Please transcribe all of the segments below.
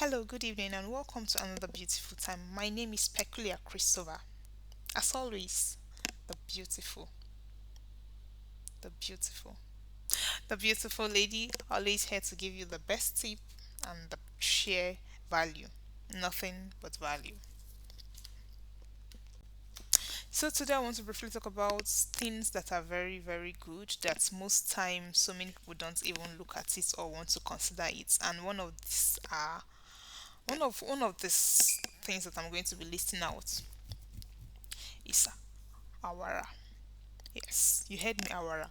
Hello, good evening, and welcome to another beautiful time. My name is Peculiar Christopher. As always, the beautiful, the beautiful, the beautiful lady, always here to give you the best tip and the share value. Nothing but value. So today I want to briefly talk about things that are very, very good that most times so many people don't even look at it or want to consider it. And one of these things that I'm going to be listing out is awara. Yes, you heard me, awara.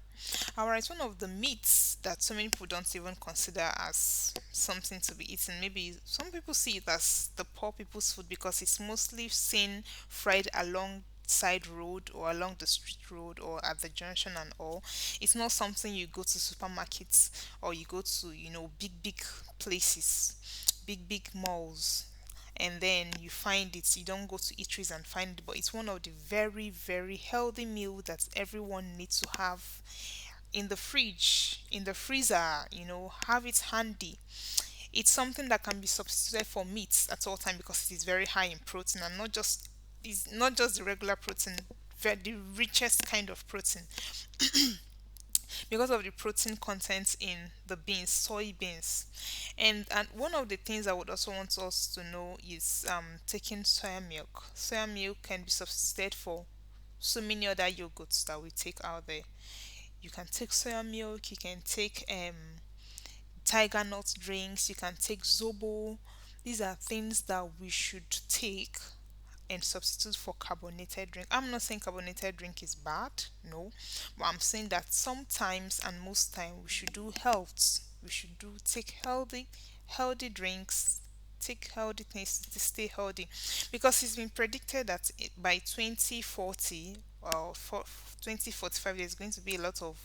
Awara is one of the meats that so many people don't even consider as something to be eaten. Maybe some people see it as the poor people's food because it's mostly seen fried alongside road or along the street road or at the junction and all. It's not something you go to supermarkets or you go to, big places, big malls, and then you find it. You don't go to eateries and find it, but it's one of the very, very healthy meal that everyone needs to have in the fridge, in the freezer. Have it handy. It's something that can be substituted for meats at all time because it is very high in protein, and not just the regular protein, the richest kind of protein because of the protein content in the beans, soybeans. And one of the things I would also want us to know is taking soya milk. Soya milk can be substituted for so many other yogurts that we take out there. You can take soya milk, you can take tiger nut drinks, you can take zobo. These are things that we should take and substitute for carbonated drink. I'm not saying carbonated drink is bad, no, but I'm saying that sometimes and most time we should do health. We should do take healthy drinks, take healthy things to stay healthy, because it's been predicted that by 2040 or 2045 there's going to be a lot of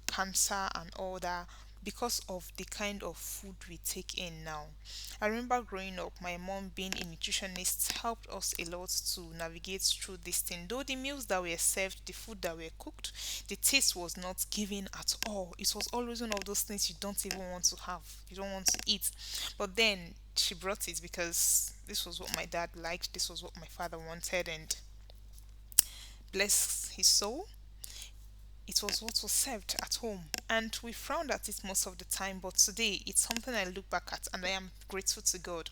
cancer and all that because of the kind of food we take in now. I remember growing up, my mom being a nutritionist helped us a lot to navigate through this thing. Though the meals that were served, the food that were cooked, the taste was not given at all. It was always one of those things you don't even want to have, you don't want to eat. But then she brought it because this was what my dad liked, this was what my father wanted, and bless his soul, it was what was served at home. And we frowned at it most of the time, but today it's something I look back at and I am grateful to God.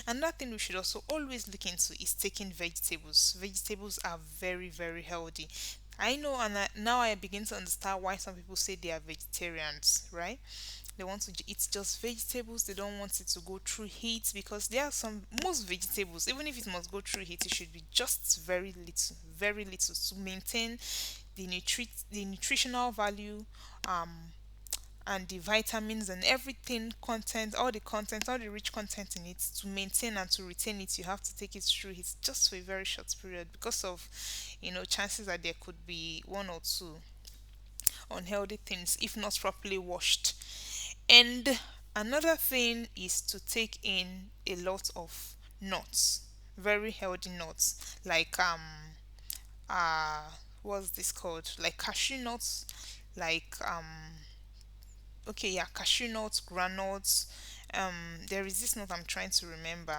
Another thing we should also always look into is taking vegetables. Vegetables are very, very healthy. I know, and now I begin to understand why some people say they are vegetarians, right? They want to eat just vegetables, they don't want it to go through heat, because there are some, most vegetables, even if it must go through heat, it should be just very little to maintain the nutritional value, um and the vitamins and everything content, all the rich content in it, to maintain and to retain it. You have to take it through it just for a very short period because of chances that there could be one or two unhealthy things if not properly washed. And another thing is to take in a lot of nuts, very healthy nuts, like uh what's this called, like cashew nuts, like okay, yeah, cashew nuts, granules. There is this nut I'm trying to remember.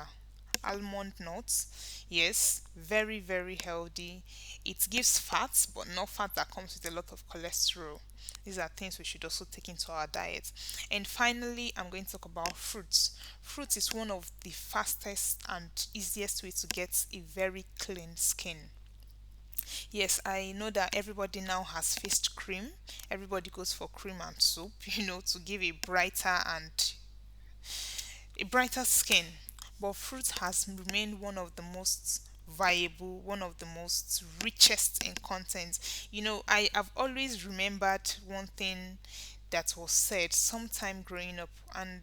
Almond nuts. Yes, very, very healthy. It gives fats, but not fat that comes with a lot of cholesterol. These are things we should also take into our diet. And finally, I'm going to talk about fruits. Fruit is one of the fastest and easiest way to get a very clean skin. Yes, I know that everybody now has faced cream. Everybody goes for cream and soap, to give a brighter skin. But fruit has remained one of the most viable, one of the most richest in content. I have always remembered one thing that was said sometime growing up, and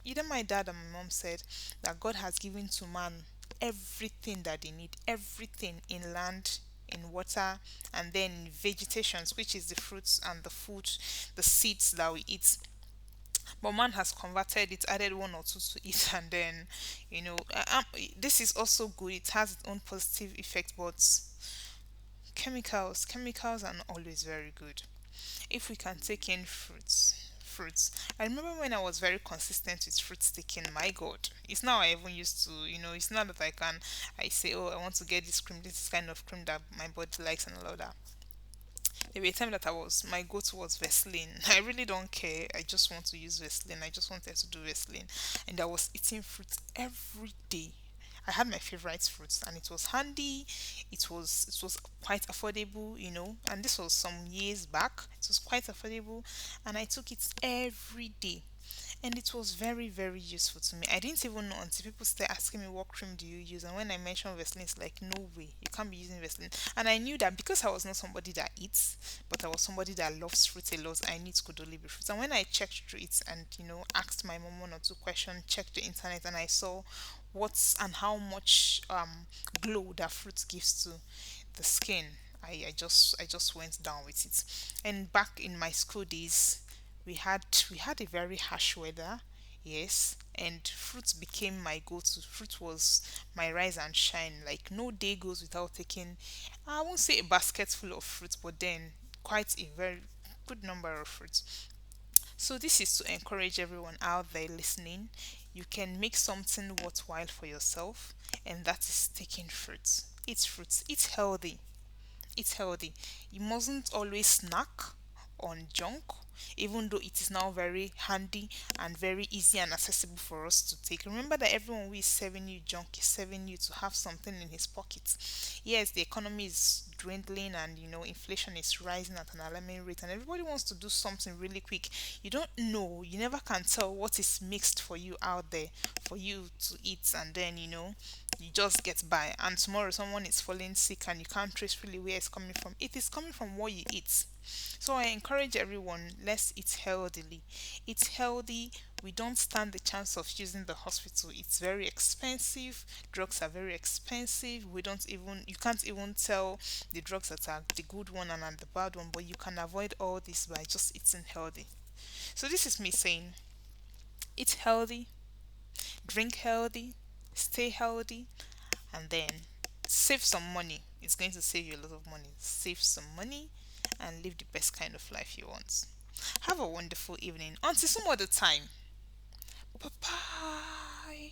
either my dad or my mom said that God has given to man everything that they need, everything in land, in water, and then vegetations, which is the fruits and the food, the seeds that we eat. But man has converted it, added one or two to it, and then, this is also good. It has its own positive effect, but chemicals are not always very good. If we can take in fruits, fruits. I remember when I was very consistent with fruit taking. My God, it's now I even used to, it's not that I say, oh, I want to get this cream, this is kind of cream that my body likes and all of that. There were a time that my go-to was Vaseline. I really don't care. I just want to use Vaseline. I just wanted to do Vaseline, and I was eating fruit every day. I had my favorite fruits, and it was handy. It was quite affordable, and this was some years back. It was quite affordable, and I took it every day, and it was very very useful to me. I didn't even know until people started asking me, what cream do you use? And when I mentioned Vaseline, it's like, no way, you can't be using Vaseline. And I knew that because I was not somebody that eats, but I was somebody that loves fruit a lot, I knew it could only be fruit. And when I checked through it and asked my mom one or two questions, checked the internet, and I saw what's and how much glow that fruit gives to the skin, I just went down with it. And back in my school days, we had a very harsh weather, yes, and fruit became my go-to. Fruit was my rise and shine. Like no day goes without taking, I won't say a basket full of fruit, but then quite a very good number of fruits. So this is to encourage everyone out there listening. You can make something worthwhile for yourself, and that is taking fruits. Eat fruits. Eat healthy. Eat healthy. You mustn't always snack on junk, even though it is now very handy and very easy and accessible for us to take. Remember that everyone who is serving you junk is serving you to have something in his pocket. Yes, the economy is dwindling, and inflation is rising at an alarming rate, and everybody wants to do something really quick. You don't know, you never can tell what is mixed for you out there for you to eat, and then you just get by, and tomorrow someone is falling sick and you can't trace really where it's coming from. It is coming from what you eat. So I encourage everyone, let's eat healthily. Eat healthy. We don't stand the chance of using the hospital. It's very expensive. Drugs are very expensive. You can't even tell the drugs that are the good one and are the bad one, but you can avoid all this by just eating healthy. So this is me saying, eat healthy, drink healthy, stay healthy, and then save some money. It's going to save you a lot of money. Save some money and live the best kind of life you want. Have a wonderful evening. Until some other time. Bye bye.